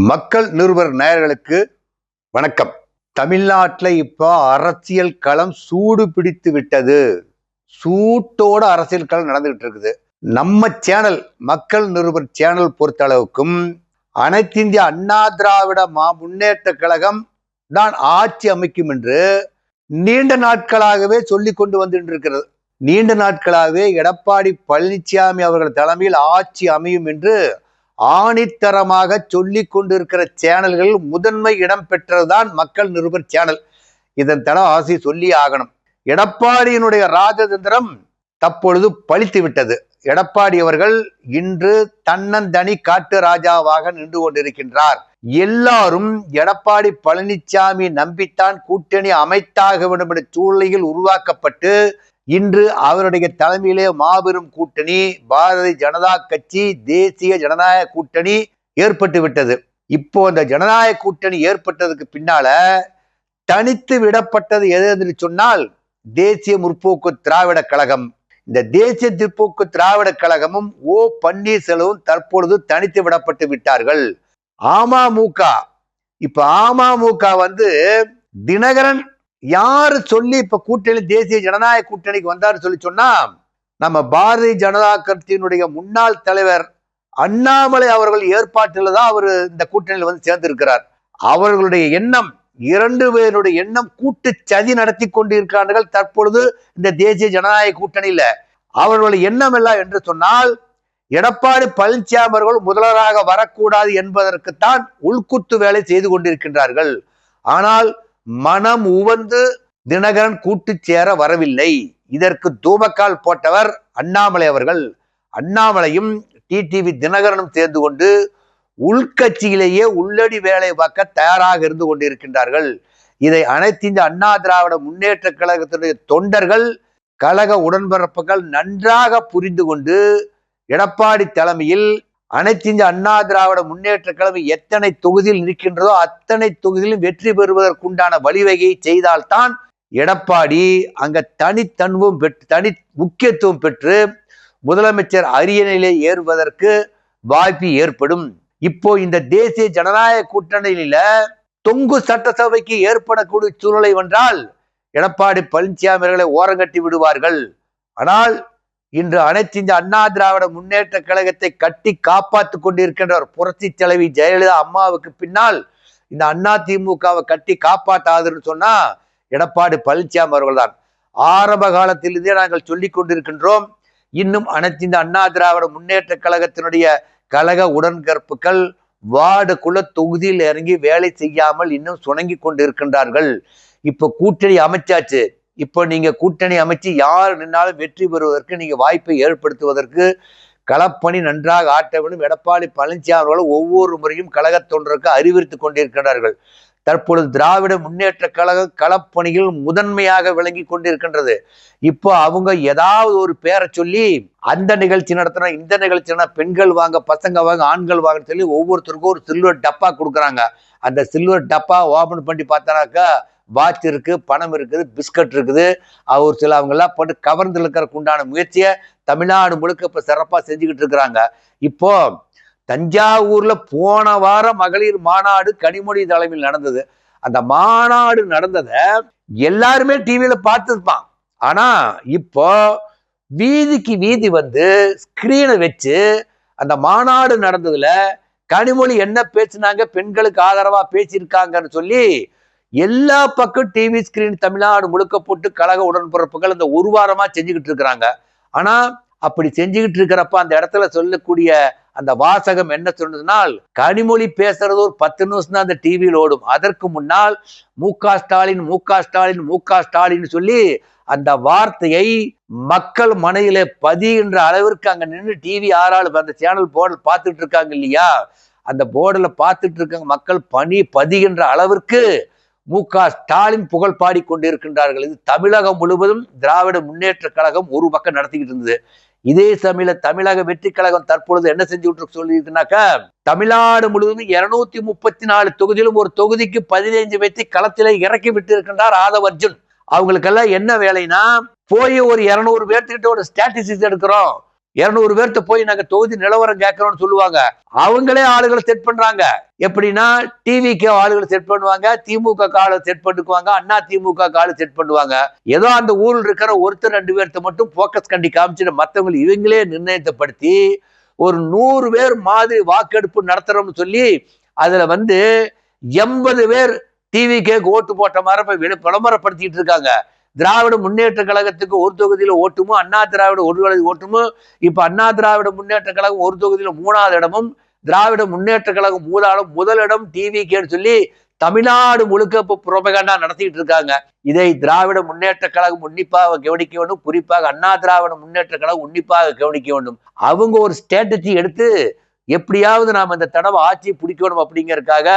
மக்கள் நிருபர் நேயர்களுக்கு வணக்கம். தமிழ்நாட்டில் இப்போ அரசியல் களம் சூடு பிடித்து விட்டது. சூட்டோட அரசியல் களம் நடந்துகிட்டு இருக்குது. நம்ம சேனல் மக்கள் நிருபர் சேனல் பொறுத்த அளவுக்கும் அனைத்திந்திய அண்ணா திராவிட முன்னேற்ற கழகம் தான் ஆட்சி அமைக்கும் என்று நீண்ட நாட்களாகவே சொல்லி கொண்டு வந்துட்டு இருக்கிறது. நீண்ட நாட்களாகவே எடப்பாடி பழனிசாமி அவர்கள் தலைமையில் ஆட்சி அமையும் என்று ஆணித்தரமாக சொல்லி கொண்டிருக்கிற சேனல்கள் முதன்மை இடம் பெற்றதுதான் மக்கள் நிருபர் சேனல். இதன் தடம் ஆசி சொல்லி ஆகணும். எடப்பாடியினுடைய ராஜதந்திரம் தற்பொழுது பழித்து விட்டது. எடப்பாடி அவர்கள் இன்று தன்னந்தனி காட்டு ராஜாவாக நின்று கொண்டிருக்கின்றார். எல்லாரும் எடப்பாடி பழனிசாமி நம்பித்தான் கூட்டணி அமைத்தாக வேண்டும் என்ற சூழ்நிலையில் உருவாக்கப்பட்டு இன்று அவருடைய தலைமையிலே மாபெரும் கூட்டணி பாரதிய ஜனதா கட்சி தேசிய ஜனநாயக கூட்டணி ஏற்பட்டு விட்டது. இப்போ இந்த ஜனநாயக கூட்டணி ஏற்பட்டதுக்கு பின்னால தனித்து விடப்பட்டது எது என்று சொன்னால் தேசிய முற்போக்கு திராவிட கழகம். இந்த தேசிய முற்போக்கு திராவிட கழகமும் பன்னீர்செல்வம் தற்பொழுது தனித்து விடப்பட்டு விட்டார்கள். அமமுக இப்ப அமமுக தினகரன் யாரு சொல்லி இப்ப கூட்டணி தேசிய ஜனநாயக கூட்டணிக்கு வந்தாரு சொல்லி சொன்னா நம்ம பாரதிய ஜனதா கட்சியினுடைய முன்னாள் தலைவர் அண்ணாமலை அவர்கள் ஏற்பாட்டில் தான் அவர் இந்த கூட்டணியில் சேர்ந்திருக்கிறார். அவர்களுடைய எண்ணம், இரண்டு பேருடைய எண்ணம் கூட்டு சதி நடத்தி கொண்டிருக்கிறார்கள் தற்பொழுது இந்த தேசிய ஜனநாயக கூட்டணியில. அவர்களுடைய எண்ணம் எல்லாம் என்று சொன்னால் எடப்பாடி பழனிசாமி அவர்கள் முதல்வராக வரக்கூடாது என்பதற்குத்தான் உள்குத்து வேலை செய்து கொண்டிருக்கின்றார்கள். ஆனால் மனம் உவந்து தினகரன் கூட்டு சேர வரவில்லை. இதற்கு தூமக்கால் போட்டவர் அண்ணாமலை அவர்கள். அண்ணாமலையும் டிடிவி தினகரனும் சேர்ந்து கொண்டு உள்கட்சியிலேயே உள்ளடி வேலை பார்க்க தயாராக இருந்து கொண்டிருக்கின்றார்கள். இதை அனைத்து இந்த அண்ணா திராவிட முன்னேற்ற கழகத்தினுடைய தொண்டர்கள் கழக உடன்பிறப்புகள் நன்றாக புரிந்து கொண்டு எடப்பாடி தலைமையில் அனைத்து இந்த அண்ணா திராவிட முன்னேற்ற கழகம் எத்தனை தொகுதியில் இருக்கின்றதோ அத்தனை தொகுதியிலும் வெற்றி பெறுவதற்குண்டான வழிவகையை செய்தால்தான் எடப்பாடி அங்க தனித்தன்வும் பெற்று தனி முக்கியத்துவம் பெற்று முதலமைச்சர் அரியணையிலே ஏறுவதற்கு வாய்ப்பு ஏற்படும். இப்போ இந்த தேசிய ஜனநாயக கூட்டணியில தொங்கு சட்டசபைக்கு ஏற்படக்கூடிய சூழ்நிலை வென்றால் எடப்பாடி பழனிசாமி அவர்களை ஓரங்கட்டி விடுவார்கள். ஆனால் இன்று அனைத்து இந்த அண்ணா திராவிட முன்னேற்ற கழகத்தை கட்டி காப்பாற்றிக் கொண்டிருக்கின்ற புரட்சி தலைவி ஜெயலலிதா அம்மாவுக்கு பின்னால் இந்த அண்ணா திமுகவை கட்டி காப்பாற்றாதுன்னு சொன்னா எடப்பாடி பழனிசாமி அவர்கள் தான். ஆரம்ப காலத்திலிருந்தே நாங்கள் சொல்லி கொண்டிருக்கின்றோம். இன்னும் அனைத்து இந்த அண்ணா திராவிட முன்னேற்ற கழகத்தினுடைய கழக உடன்கற்புகள் வார்டுக்குள்ள தொகுதியில் இறங்கி வேலை செய்யாமல் இன்னும் சுணங்கி கொண்டிருக்கின்றார்கள். இப்ப கூட்டணி அமைச்சாச்சு. இப்போ நீங்க கூட்டணி அமைச்சு யார் நின்னாலும் வெற்றி பெறுவதற்கு நீங்க வாய்ப்பை ஏற்படுத்துவதற்கு களப்பணி நன்றாக ஆட்ட வேண்டும். எடப்பாடி பழனிசாமி அவர்கள் ஒவ்வொரு முறையும் கழக தொண்டருக்கு அறிவுறுத்திக் கொண்டிருக்கிறார்கள். தற்பொழுது திராவிட முன்னேற்ற கழக களப்பணிகள் முதன்மையாக விளங்கி கொண்டிருக்கின்றது. இப்போ அவங்க ஏதாவது ஒரு பேரை சொல்லி அந்த நிகழ்ச்சி நடத்தினா இந்த நிகழ்ச்சி பெண்கள் வாங்க பசங்க வாங்க ஆண்கள் வாங்கன்னு சொல்லி ஒவ்வொருத்தருக்கும் ஒரு சில்வர் டப்பா கொடுக்குறாங்க. அந்த சில்வர் டப்பா ஓபன் பண்ணி பார்த்தானாக்கா வாட்ச் இருக்கு, பணம் இருக்குது, பிஸ்கட் இருக்குது. ஒரு சில அவங்க எல்லாம் போட்டு கவர்ந்து இருக்கிறதுக்கு உண்டான முயற்சியை தமிழ்நாடு முழுக்க இப்ப சிறப்பா செஞ்சுக்கிட்டு இருக்கிறாங்க. இப்போ தஞ்சாவூர்ல போன வாரம் மகளிர் மாநாடு கனிமொழி தலைமையில் நடந்தது. அந்த மாநாடு நடந்தத எல்லாருமே டிவியில பார்த்துருப்பான். ஆனா இப்போ வீதிக்கு வீதி ஸ்கிரீனை வச்சு அந்த மாநாடு நடந்ததுல கனிமொழி என்ன பேசினாங்க, பெண்களுக்கு ஆதரவா பேசியிருக்காங்கன்னு சொல்லி எல்லா பக்கம் டிவி ஸ்கிரீன் தமிழ்நாடு முழுக்க போட்டு கழக உடன்பிறப்புகள் இந்த ஒரு வாரமா செஞ்சுக்கிட்டு இருக்கிறாங்க. ஆனா அப்படி செஞ்சுக்கிட்டு இருக்கிறப்ப அந்த இடத்துல சொல்லக்கூடிய அந்த வாசகம் என்ன சொன்னதுனால் கனிமொழி பேசுறது ஒரு 10 நிமிஷம் தான் அந்த டிவியில் ஓடும். அதற்கு முன்னால் முக ஸ்டாலின் சொல்லி அந்த வார்த்தையை மக்கள் மனையில பதிகின்ற அளவிற்கு அங்க நின்று டிவி ஆறாள் அந்த சேனல் போர்டில் பார்த்துட்டு இருக்காங்க இல்லையா, அந்த போர்டில் பார்த்துட்டு இருக்காங்க மக்கள் பதிகின்ற அளவிற்கு முக ஸ்டாலின் புகழ் பாடி கொண்டிருக்கின்றார்கள். இது தமிழகம் முழுவதும் திராவிட முன்னேற்ற கழகம் ஒரு பக்கம் நடத்திக்கிட்டு இருந்தது. இதே சமயத்துல தமிழக வெற்றி கழகம் தற்பொழுது என்ன செஞ்சுட்டு சொல்லியிருக்குனாக்கா தமிழ்நாடு முழுவதும் 234 தொகுதியிலும் ஒரு தொகுதிக்கு 15 வெற்றி களத்தில இறக்கி விட்டு இருக்கின்றார் ஆதவ் அர்ஜுன். அவங்களுக்கெல்லாம் என்ன வேலைன்னா போய் ஒரு 200 பேர்த்துக்கிட்ட ஒரு ஸ்டாட்டிஸ்டிக்ஸ் எடுக்கிறோம், 200 பேர்த்த போய் நாங்க தொகுதி நிலவரம் கேட்கறோம்னு சொல்லுவாங்க. அவங்களே ஆளுகளை செட் பண்றாங்க. எப்படின்னா டிவிக்கு ஆளுகளை செட் பண்ணுவாங்க, திமுக ஆளு செட் பண்ணுவாங்க, அண்ணா திமுக ஆளு செட் பண்ணுவாங்க. ஏதோ அந்த ஊரில் இருக்கிற ஒருத்தர் 2 பேர்த்த மட்டும் போக்கஸ் கண்டி காமிச்சு மற்றவங்க இவங்களே நிர்ணயத்தைப்படுத்தி ஒரு 100 பேர் மாதிரி வாக்கெடுப்பு நடத்துறோம்னு சொல்லி அதுல 80 பேர் டிவிக்கு ஓட்டு போட்ட மாதிரி விளம்பரப்படுத்திட்டு இருக்காங்க. திராவிட முன்னேற்ற கழகத்துக்கு ஒரு தொகுதியில ஓட்டுமோ, அண்ணா திராவிட ஒரு ஓட்டுமோ. இப்ப அண்ணா திராவிட முன்னேற்ற கழகம் ஒரு தொகுதியில 3வது இடமும், திராவிட முன்னேற்ற கழகம் முதலிடம் டிவிக்கேன்னு சொல்லி தமிழ்நாடு முழுக்க இப்ப புரோபகண்டா நடத்திட்டு இருக்காங்க. இதை திராவிட முன்னேற்ற கழகம் உன்னிப்பாக கவனிக்க வேண்டும். குறிப்பாக அண்ணா திராவிட முன்னேற்ற கழகம் உன்னிப்பாக கவனிக்க வேண்டும். அவங்க ஒரு ஸ்ட்ராட்டஜி எடுத்து எப்படியாவது நாம இந்த தடவை ஆட்சியை பிடிக்கணும் அப்படிங்கறதுக்காக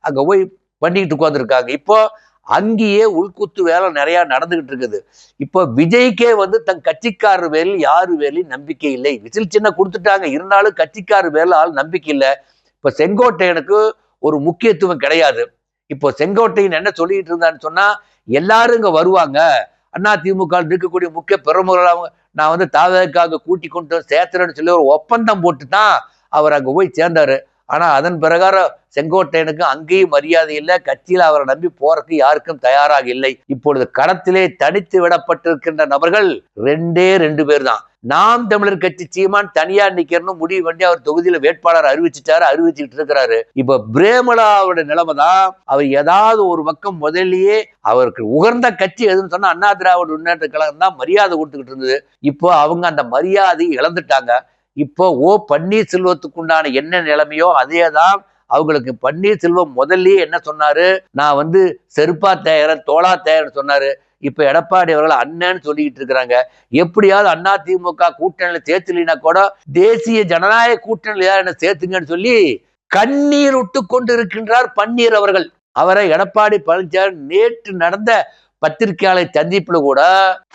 அங்க போய் பண்ணிட்டு உட்கார்ந்துருக்காங்க. இப்போ அங்கேயே உள்குத்து வேலை நிறைய நடந்துகிட்டு இருக்குது. இப்போ விஜய்க்கே தன் கட்சிக்காரர் பேரில் யாரு பேர்லையும் நம்பிக்கை இல்லை. விசில் சின்ன கொடுத்துட்டாங்க, இருந்தாலும் கட்சிக்காரர் பேர்ல ஆள் நம்பிக்கை இல்லை. இப்ப செங்கோட்டையனுக்கு ஒரு முக்கியத்துவம் கிடையாது. இப்போ செங்கோட்டையன் என்ன சொல்லிட்டு இருந்தான்னு சொன்னா, எல்லாரும் இங்க வருவாங்க, அண்ணா திமுக இருக்கக்கூடிய முக்கிய பிரமுகர்கள் நான் தாவதற்காக கூட்டி கொண்டு சேர்த்துறேன்னு சொல்லி ஒரு ஒப்பந்தம் போட்டு தான் அவர் அங்க போய் சேர்ந்தாரு. ஆனா அதன் பிரகாரம் செங்கோட்டையனுக்கு அங்கேயும் மரியாதை இல்லை, கட்சியில் அவரை நம்பி போறதுக்கு யாருக்கும் தயாராக இல்லை. இப்பொழுது களத்திலே தனித்து விடப்பட்டிருக்கின்ற நபர்கள் 2 பேர் தான். நாம் தமிழர் கட்சி சீமான் தனியார் நிக்கிறன்னு முடிவு பண்ணி அவர் தொகுதியில வேட்பாளர் அறிவிச்சுட்டு இருக்கிறாரு. இப்ப பிரேமலாவோட நிலைமை தான், அவர் ஏதாவது ஒரு பக்கம் முதல்லயே அவருக்கு உகர்ந்த கட்சி எதுன்னு சொன்னா அண்ணா திராவிட முன்னேற்ற கழகம் தான் மரியாதை கொடுத்துக்கிட்டு இருந்தது. இப்போ அவங்க அந்த மரியாதையை இழந்துட்டாங்க. இப்போ பன்னீர்செல்வத்துக்கு உண்டான என்ன நிலைமையோ அதேதான் அவங்களுக்கு. பன்னீர்செல்வம் முதல்லயே என்ன சொன்னாரு, நான் செருப்பா தேயறேன் தோளா தேயறேன்னு சொன்னாரு. இப்ப எடப்பாடி அவர்கள் அண்ணன்னு சொல்லிட்டு இருக்கிறாங்க. எப்படியாவது அண்ணா திமுக கூட்டணியில சேர்த்துலினா கூட தேசிய ஜனநாயக கூட்டணியில என்ன சேர்த்துங்கன்னு சொல்லி கண்ணீர் விட்டு கொண்டு இருக்கின்றார் பன்னீர் அவர்கள். அவரை எடப்பாடி பழனிசாமி நேற்று நடந்த பத்திரிகையாளர் சந்திப்புல கூட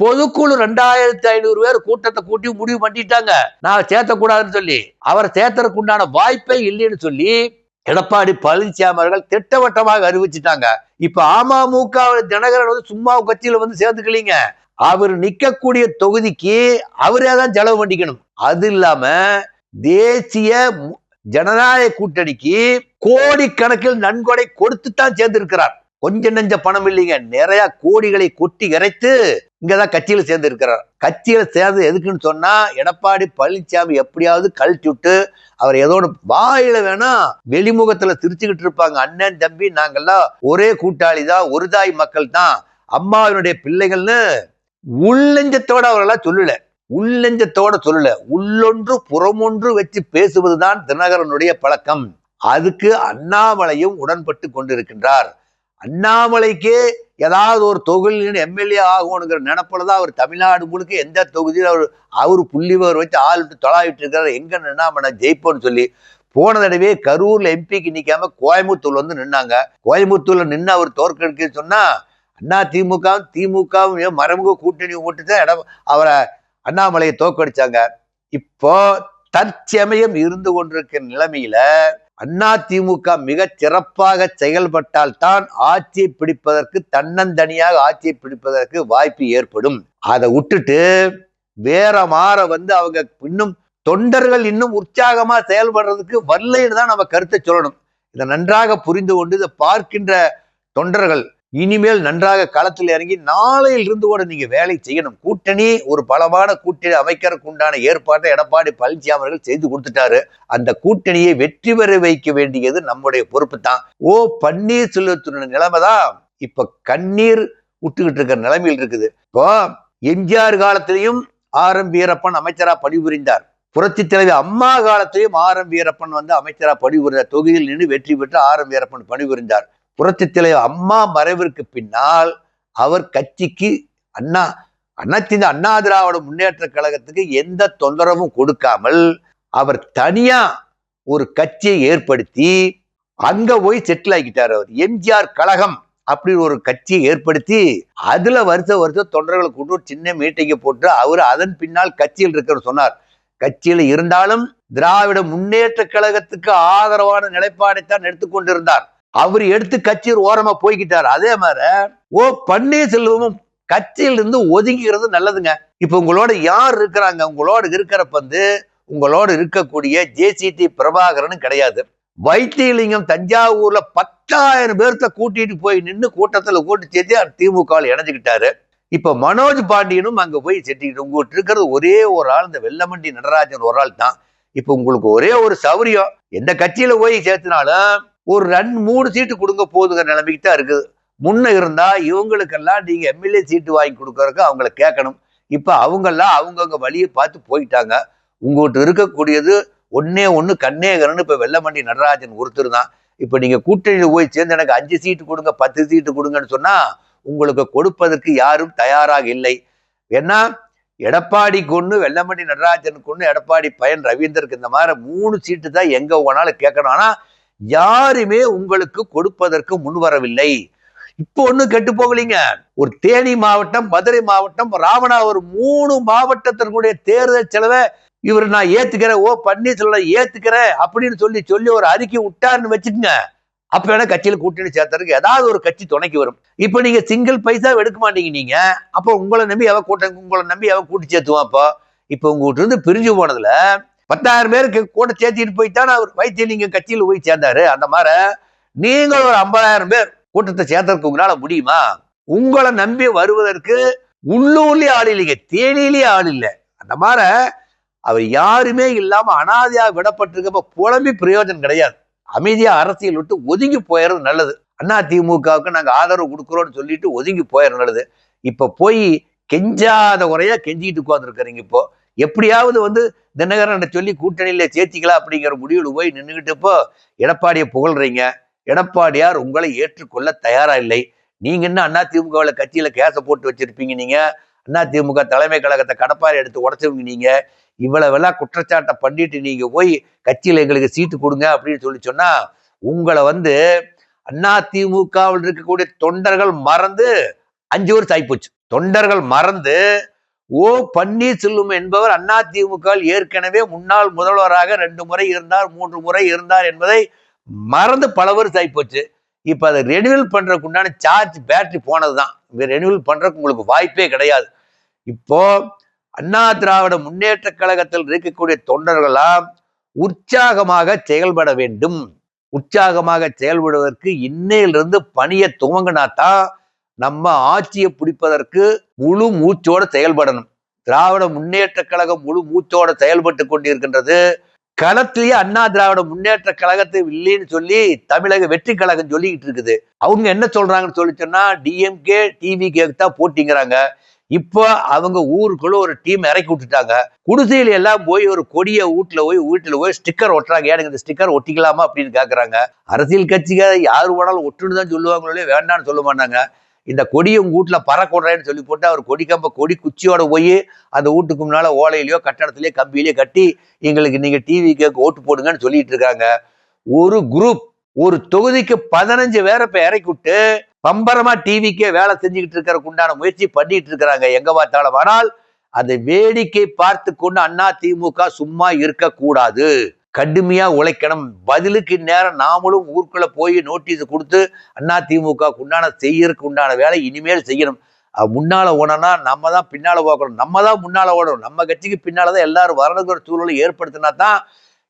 பொதுக்குழு 2500 பேர் கூட்டத்தை கூட்டி முடிவு பண்ணிட்டாங்க நான் சேர்த்தக்கூடாதுன்னு சொல்லி. அவரை சேர்த்தறதுக்கு உண்டான வாய்ப்பே இல்லைன்னு சொல்லி எடப்பாடி பழனிசாமி அவர்கள் திட்டவட்டமாக அறிவிச்சுட்டாங்க. இப்ப அமமுக தினகரன் சும்மா கட்சியில சேர்த்துக்கலீங்க, அவர் நிக்கக்கூடிய தொகுதிக்கு அவரே தான் செலவு பண்ணிக்கணும். அது இல்லாம தேசிய ஜனநாயக கூட்டணிக்கு கோடிக்கணக்கில் நன்கொடை கொடுத்து தான் சேர்ந்திருக்கிறார். கொஞ்சம் நெஞ்ச பணம் இல்லைங்க, நிறைய கோடிகளை கொட்டி இறைத்து இங்கதான் கட்சியில சேர்ந்து இருக்கிறார். கட்சியில சேர்ந்து எதுக்குன்னு சொன்னா எடப்பாடி பழனிசாமி எப்படியாவது கழிச்சு விட்டு அவர் ஏதோ வாயில வேணா வெளிமுகத்துல சிரிச்சுக்கிட்டு இருப்பாங்க, அண்ணன் தம்பி நாங்கெல்லாம் ஒரே கூட்டாளி தான், ஒரு தாய் மக்கள் தான், அம்மாவினுடைய பிள்ளைகள்னு உள்ளெஞ்சத்தோட அவரெல்லாம் சொல்லல. உள்ளொன்று புறமொன்று வச்சு பேசுவதுதான் தினகரனுடைய பழக்கம். அதுக்கு அண்ணாமலையும் உடன்பட்டு கொண்டிருக்கின்றார். அண்ணாமலைக்கு ஏதாவது ஒரு தொகுதியில் எம்எல்ஏ ஆகணுங்கிற நினைப்புலதான் அவர் தமிழ்நாடு முழுக்க எந்த தொகுதியில் அவரு புள்ளிவர் வச்சு ஆள் தொலாவிட்டு இருக்கிறார். எங்க நின்னா ஜெயிப்போன்னு சொல்லி போன தடவை கரூர்ல எம்பிக்கு நிக்காம கோயம்புத்தூர்ல நின்னாங்க. கோயம்புத்தூர்ல நின்று அவர் தோற்கடிக்க சொன்னா அண்ணா திமுகவும் மறைமுக கூட்டணி ஓட்டுதான் அவரை அண்ணாமலையை தோற்கடிச்சாங்க. இப்போ தற்சமயம் இருந்து கொண்டிருக்கிற நிலைமையில அதிமுக மிக சிறப்பாக செயல்பட்டால் தான் ஆட்சியை பிடிப்பதற்கு, தன்னந்தனியாக ஆட்சியை பிடிப்பதற்கு வாய்ப்பு ஏற்படும். அதை விட்டுட்டு வேற மாற அவங்க இன்னும் தொண்டர்கள் இன்னும் உற்சாகமா செயல்படுறதுக்கு வரலைன்னு தான் நம்ம கருத்தை சொல்லணும். இதை நன்றாக புரிந்து கொண்டு இதை பார்க்கின்ற தொண்டர்கள் இனிமேல் நன்றாக களத்தில் இறங்கி நாளையில் இருந்து கூட நீங்க வேலை செய்யணும். கூட்டணி ஒரு பலமான கூட்டணி அமைக்கிறதுக்கு உண்டான ஏற்பாட்டை எடப்பாடி பழனிசாமி அவர்கள் செய்து கொடுத்துட்டாரு. அந்த கூட்டணியை வெற்றி பெற வைக்க வேண்டியது நம்முடைய பொறுப்பு தான். பன்னீர்செல்வத்தினுடைய நிலைமை தான் இப்ப கண்ணீர் விட்டுக்கிட்டு இருக்கிற நிலைமையில் இருக்குது. இப்போ எம்ஜிஆர் காலத்திலையும் ஆர்.எம். வீரப்பன் அமைச்சரா பணிபுரிந்தார். புரட்சி தலைவி அம்மா காலத்திலையும் ஆர்.எம். வீரப்பன் அமைச்சரா பணிபுரிந்தார். தொகுதியில் நின்று வெற்றி பெற்று ஆர்.எம். வீரப்பன் பணிபுரிந்தார். புரட்சி தலைவர் அம்மா மறைவிற்கு பின்னால் அவர் கட்சிக்கு அண்ணா திராவிட முன்னேற்ற கழகத்துக்கு எந்த தொந்தரவும் கொடுக்காமல் அவர் தனியா ஒரு கட்சியை ஏற்படுத்தி அங்க போய் செட்டில் ஆகிட்டார். அவர் எம்ஜிஆர் கழகம் அப்படி ஒரு கட்சியை ஏற்படுத்தி அதுல வருஷ தொண்டர்களை கொண்டு ஒரு சின்ன மீட்டிங்கை போட்டு அவர் அதன் பின்னால் கட்சியில் இருக்கிற சொன்னார். கட்சியில் இருந்தாலும் திராவிட முன்னேற்ற கழகத்துக்கு ஆதரவான நிலைப்பாடைத்தான் எடுத்துக்கொண்டிருந்தார். அவர் எடுத்து கட்சியில் ஓரமா போய்கிட்டார். அதே மாதிரி பன்னீர்செல்வமும் கட்சியிலிருந்து ஒதுங்கிறது நல்லதுங்க. இப்ப உங்களோட யார் இருக்கிறாங்க? உங்களோட இருக்கிறப்ப உங்களோட இருக்கக்கூடிய ஜேசிடி பிரபாகரன் கிடையாது. வைத்தியலிங்கம் தஞ்சாவூர்ல 10,000 பேர்த்த கூட்டிட்டு போய் நின்று கூட்டத்துல கூட்டி சேர்த்து திமுக இணைஞ்சுக்கிட்டாரு. இப்ப மனோஜ் பாண்டியனும் அங்க போய் செட்டிக்கிட்டு உங்ககிட்ட இருக்கிறது ஒரே ஒரு ஆள், இந்த வெல்லமண்டி நடராஜன் ஒரு ஆள் தான். இப்ப உங்களுக்கு ஒரே ஒரு சௌரியம், எந்த கட்சியில போய் சேர்த்தினாலும் ஒரு 2-3 சீட்டு கொடுங்க போதுங்க நிலைமைக்கு தான் இருக்குது. முன்ன இருந்தா இவங்களுக்கெல்லாம் நீங்க எம்எல்ஏ சீட்டு வாங்கி கொடுக்கறதுக்கு அவங்கள கேட்கணும். இப்ப அவங்கெல்லாம் அவங்கவுங்க வழியை பார்த்து போயிட்டாங்க. உங்ககிட்ட இருக்கக்கூடியது ஒன்னே ஒண்ணு கண்ணேகரன். இப்ப வெல்லமண்டி நடராஜன் ஒருத்தர் தான். இப்ப நீங்க கூட்டணியில போய் சேர்ந்து எனக்கு 5 சீட்டு கொடுங்க 10 சீட்டு கொடுங்கன்னு சொன்னா உங்களுக்கு கொடுப்பதற்கு யாரும் தயாராக இல்லை. ஏன்னா எடப்பாடி கொண்டு வெல்லமண்டி நடராஜன் கொண்டு எடப்பாடி பையன் ரவீந்தருக்கு இந்த மாதிரி 3 சீட்டு தான் எங்க போனாலும் கேட்கணும். ஆனா யாருமே உங்களுக்கு கொடுப்பதற்கு முன்வரவில்லை. இப்போ ஒண்ணு கெட்டு போகலீங்க. ஒரு தேனி மாவட்டம், மதுரை மாவட்டம், ராமநாதபுரம் 3 மாவட்டத்திற்குடைய தேர்தல் செலவை இவர் நான் ஏத்துக்கிறேன், பன்னீர்செல்வம் ஏத்துக்கிறேன் அப்படின்னு சொல்லி ஒரு அறிக்கை விட்டாருன்னு வச்சுக்கோங்க. அப்ப வேணா கட்சியில கூட்டணி சேர்த்ததுக்கு ஏதாவது ஒரு கட்சி துணைக்கு வரும். இப்ப நீங்க சிங்கிள் பைசா எடுக்க மாட்டீங்க. நீங்க அப்ப உங்களை நம்பி கூட்டி சேர்த்துவான். அப்போ இப்ப உங்ககிட்ட இருந்து பிரிஞ்சு போனதுல 10,000 பேருக்கு கூட சேர்த்திட்டு போய்தான் அவர் வைத்தியலிங்கம் கட்சியில போய் சேர்ந்தாரு. அந்த மாதிரி நீங்கள் ஒரு 50,000 பேர் கூட்டத்தை சேர்த்ததுக்கு உங்களால முடியுமா? உங்களை நம்பி வருவதற்கு உள்ளூர்லயே ஆள் இல்லைங்க, தேனிலேயே ஆள் இல்லை. அந்த மாதிரி அவர் யாருமே இல்லாம அனாதையா விடப்பட்டிருக்கப்ப புலம்பி பிரயோஜனம் கிடையாது. அமைதியா அரசியல் விட்டு ஒதுங்கி போயிடுறது நல்லது. அதிமுகவுக்கு நாங்க ஆதரவு கொடுக்குறோம்னு சொல்லிட்டு ஒதுங்கி போயிடுறது நல்லது. இப்ப போய் கெஞ்சாத குறையா கெஞ்சிட்டு உட்கார்ந்துருக்கிறீங்க. இப்போ எப்படியாவது தினகரன் சொல்லி கூட்டணியில சேர்த்திக்கலாம் அப்படிங்கிற முடிவில் போய் நின்றுகிட்டு இப்போ எடப்பாடியை புகழ்றீங்க. எடப்பாடியார் உங்களை ஏற்றுக்கொள்ள தயாரா இல்லை. நீங்க என்ன அதிமுகவில் கட்சியில கேச போட்டு வச்சிருப்பீங்க. நீங்க அதிமுக தலைமை கழகத்தை கடப்பாறை எடுத்து உடச்சவங்க. நீங்க இவ்வளவெல்லாம் குற்றச்சாட்டை பண்ணிட்டு நீங்க போய் கட்சியில எங்களுக்கு சீட்டு கொடுங்க அப்படின்னு சொன்னா உங்களை அதிமுகவில் இருக்கக்கூடிய தொண்டர்கள் மறந்து 5 வருஷம் ஆயிப்போச்சு. தொண்டர்கள் மறந்து பன்னீர்செல்வம் என்பவர் அதிமுக ஏற்கனவே முன்னாள் முதல்வராக 2 முறை இருந்தார், 3 முறை இருந்தார் என்பதை மறந்து பல வருஷம் ஆயிப்போச்சு. இப்ப அதை ரெனியூவல் பண்றதுக்கு உண்டான சார்ஜ் பேட்டரி போனதுதான். ரெனியூவல் பண்றதுக்கு உங்களுக்கு வாய்ப்பே கிடையாது. இப்போ அண்ணா திராவிட முன்னேற்ற கழகத்தில் இருக்கக்கூடிய தொண்டர்களாம் உற்சாகமாக செயல்பட வேண்டும். உற்சாகமாக செயல்படுவதற்கு இன்னையிலிருந்து பணியை துவங்கினாதான் நம்ம ஆட்சியை பிடிப்பதற்கு முழு மூச்சோட செயல்படணும். திராவிட முன்னேற்ற கழகம் முழு மூச்சோட செயல்பட்டு கொண்டிருக்கின்றது. களத்திலேயே அண்ணா திராவிட முன்னேற்ற கழகத்தை இல்லைன்னு சொல்லி தமிழக வெற்றி கழகம் சொல்லிக்கிட்டு இருக்குது. அவங்க என்ன சொல்றாங்கன்னு சொன்னா டிஎம்கே டிவிகே தான் போட்டிங்கிறாங்க. இப்போ அவங்க ஊருக்குள்ள ஒரு டீம் இறக்கி விட்டுட்டாங்க. குடிசையில எல்லாம் போய் ஒரு கொடிய வீட்டுல போய் ஸ்டிக்கர் ஒட்டுறாங்க. எனக்கு இந்த ஸ்டிக்கர் ஒட்டிக்கலாமா அப்படின்னு கேக்குறாங்க. அரசியல் கட்சிக்கார யாரு வேணாலும் ஒட்டுன்னு தான் சொல்லுவாங்களே, வேண்டான்னு சொல்ல மாட்டாங்க. இந்த கொடியை உங்க வீட்டுல பறக்கொடுறேன்னு சொல்லி போட்டு அவர் கொடி குச்சியோட போய் அந்த வீட்டுக்கு முன்னால ஓலையிலயோ கட்டடத்திலேயோ கம்பியிலேயோ கட்டி எங்களுக்கு நீங்க டிவிக்கு ஓட்டு போடுங்கன்னு சொல்லிட்டு இருக்காங்க. ஒரு குரூப் ஒரு தொகுதிக்கு 15 பேரை இப்ப இறக்கி விட்டு பம்பரமா டிவிக்கே வேலை செஞ்சுக்கிட்டு இருக்கிறதுக்கு உண்டான முயற்சி பண்ணிட்டு இருக்கிறாங்க எங்க பார்த்தாலும். ஆனால் அதை வேடிக்கை பார்த்து கொண்டு அதிமுக சும்மா இருக்கக்கூடாது, கடுமையா உழைக்கணும். பதிலுக்கு நேரம் நாமளும் ஊருக்குள்ள போய் நோட்டீஸ் கொடுத்து அதிமுக உண்டான செய்யறதுக்கு உண்டான வேலை இனிமேல் செய்யணும். முன்னால ஓடனா நம்ம தான் பின்னால போகணும், நம்ம தான் முன்னால ஓடணும். நம்ம கட்சிக்கு பின்னாலதான் எல்லாரும் வரணுங்கிற சூழலை ஏற்படுத்தினா தான்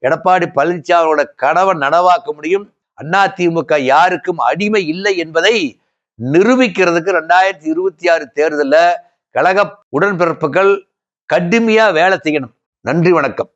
எடப்பாடி பழனிசாமியோட கனவை நனவாக்க முடியும். அதிமுக யாருக்கும் அடிமை இல்லை என்பதை நிரூபிக்கிறதுக்கு 2026 தேர்தலில் கழக உடன்பிறப்புகள் கடுமையா வேலை செய்யணும். நன்றி, வணக்கம்.